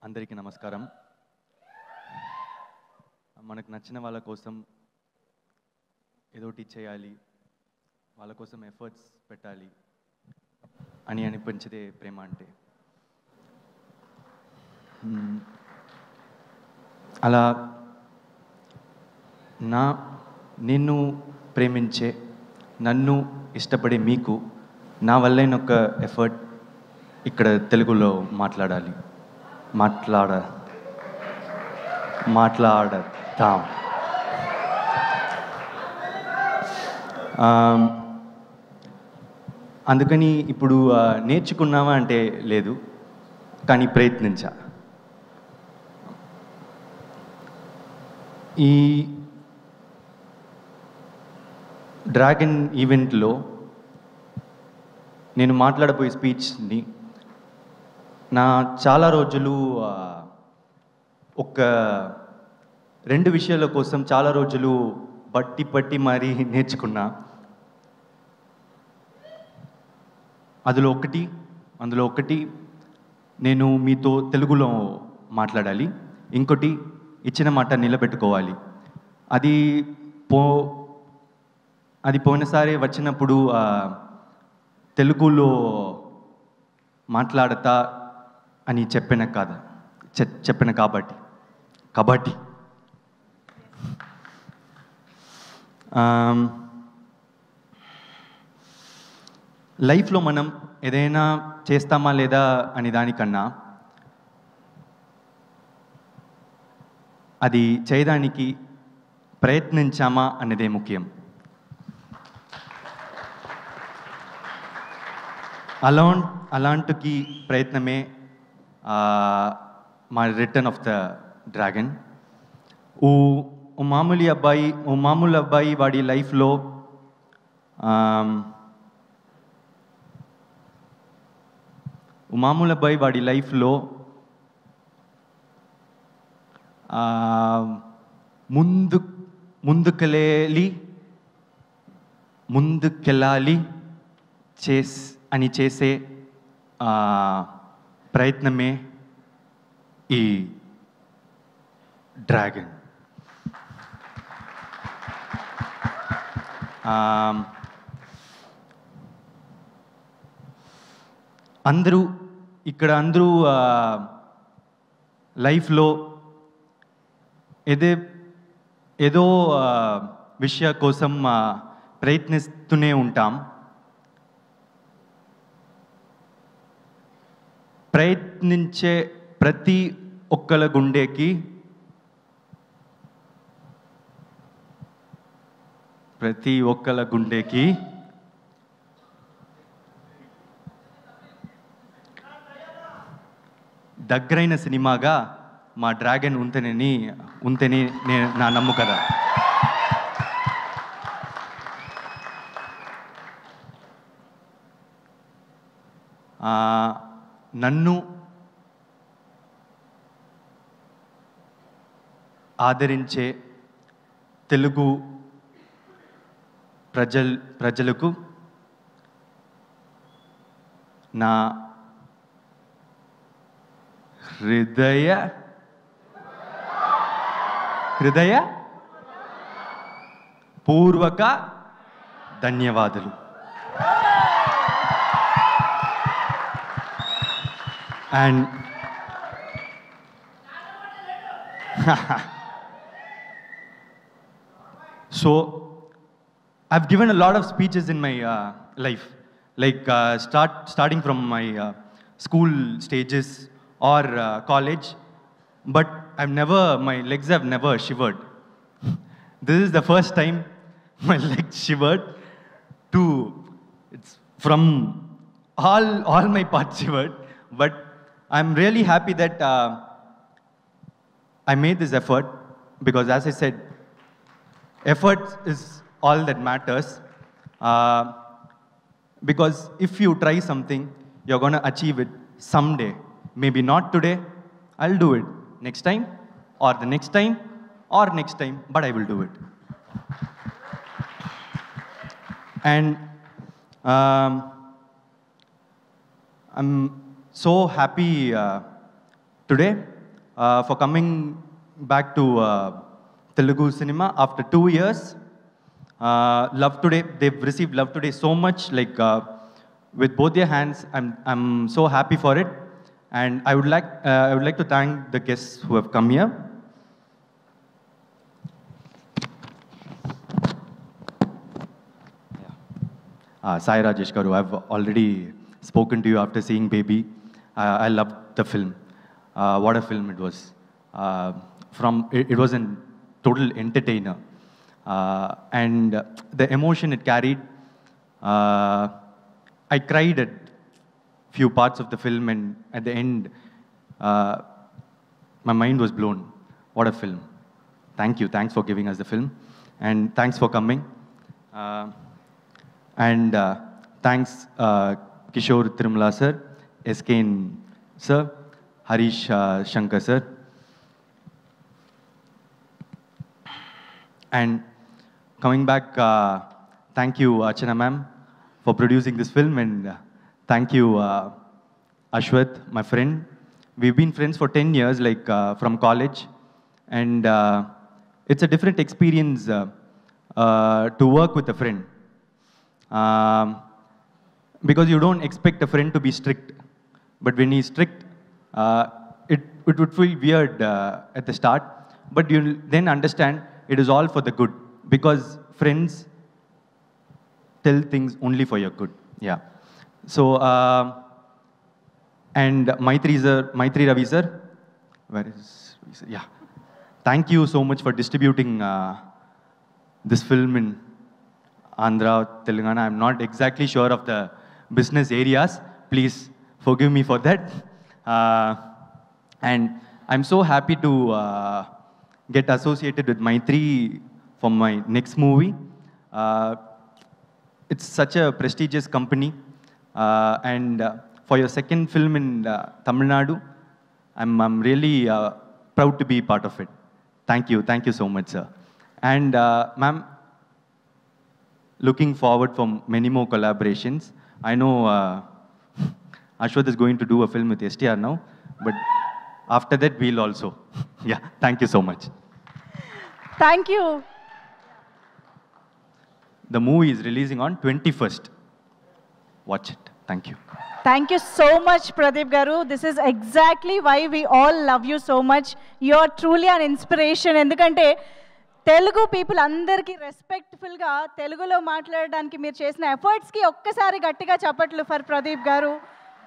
అందరికీ నమస్కారం. మనకు నచ్చిన వాళ్ళ కోసం ఏదోటి చేయాలి, వాళ్ళ కోసం ఎఫర్ట్స్ పెట్టాలి అని అనిపించదే ప్రేమ అంటే. అలా నిన్ను ప్రేమించే, నన్ను ఇష్టపడే మీకు నా వల్లైన ఒక ఎఫర్ట్ ఇక్కడ తెలుగులో మాట్లాడతాం. అందుకని ఇప్పుడు నేర్చుకున్నావా అంటే లేదు, కానీ ప్రయత్నించా. ఈ డ్రాగన్ ఈవెంట్లో నేను మాట్లాడబోయే స్పీచ్ని చాలా రోజులు ఒక 2 విషయాల కోసం చాలా రోజులు పట్టి మరీ నేర్చుకున్నా. అందులో ఒకటి నేను మీతో తెలుగులో మాట్లాడాలి, ఇంకోటి ఇచ్చిన మాట నిలబెట్టుకోవాలి. అది పోయినసారి వచ్చినప్పుడు తెలుగులో మాట్లాడతా అని చెప్పిన కాబట్టి లైఫ్లో మనం ఏదైనా చేస్తామా లేదా అని దానికన్నా అది చేయడానికి ప్రయత్నించామా అన్నదే ముఖ్యం. అలాంటి ప్రయత్నమే మా రిటర్న్ ఆఫ్ ద డ్రాగన్. ఓ మామూలు అబ్బాయి వాడి లైఫ్లో ముందుకెళ్ళాలి అని చేసే ప్రయత్నమే ఈ డ్రాగన్. అందరూ లైఫ్లో ఏదో విషయం కోసం ప్రయత్నిస్తూనే ఉంటాం. ప్రయత్నించే ప్రతి ఒక్కల గుండెకి దగ్గరైన సినిమాగా మా డ్రాగన్ ఉంటేనే నా నమ్ముకద. నన్ను ఆదరించే తెలుగు ప్రజలకు నా హృదయపూర్వక ధన్యవాదాలు. And so I've given a lot of speeches in my life, like starting from my school stages or college, but my legs have never shivered. This is the first time my legs shivered. It's from all my parts shivered, but I'm really happy that I made this effort, because as I said, effort is all that matters. Because if you try something, you're going to achieve it someday. Maybe not today, I'll do it next time, or the next time, or next time, but I will do it. And I'm so happy today for coming back to Telugu cinema after 2 years. Love Today, they've received Love Today so much, like with both their hands. I'm so happy for it, and I would like to thank the guests who have come here. Sai Rajesh Garu, I've already spoken to you after seeing Baby. I loved the film. What a film it was. It was a total entertainer. And the emotion it carried, I cried at few parts of the film, and at the end, my mind was blown. What a film. Thank you. Thanks for giving us the film. And thanks for coming. And thanks Kishore Tirumala sir, SKN sir, Harish Shankar sir. And coming back, thank you Archana ma'am for producing this film, and thank you Ashwath, my friend. We've been friends for 10 years, like from college, and it's a different experience to work with a friend. Because you don't expect a friend to be strict, but when he's strict, it would feel weird at the start, but you'll then understand it is all for the good, because friends tell things only for your good. Yeah. So, and Maitri Ravi sir, where is, yeah. Thank you so much for distributing this film in Andhra, Telangana. I'm not exactly sure of the business areas. Please forgive me for that. And I'm so happy to get associated with Maitri for my next movie. It's such a prestigious company. And for your second film in Tamil Nadu, I'm really proud to be part of it. Thank you. Thank you so much, sir. And ma'am, looking forward for many more collaborations. I know Ashwath is going to do a film with STR now, but after that we'll also. Yeah, thank you so much. Thank you. The movie is releasing on 21st. Watch it. Thank you. Thank you so much, Pradeep Garu. This is exactly why we all love you so much. You are truly an inspiration. ఎందుకంటే Telugu people అందరికీ రెస్పెక్ట్ఫుల్గా తెలుగులో మాట్లాడడానికి మీరు చేసిన ఎఫర్ట్స్కి ఒక్కసారి గట్టిగా చప్పట్లు for Pradeep గారు.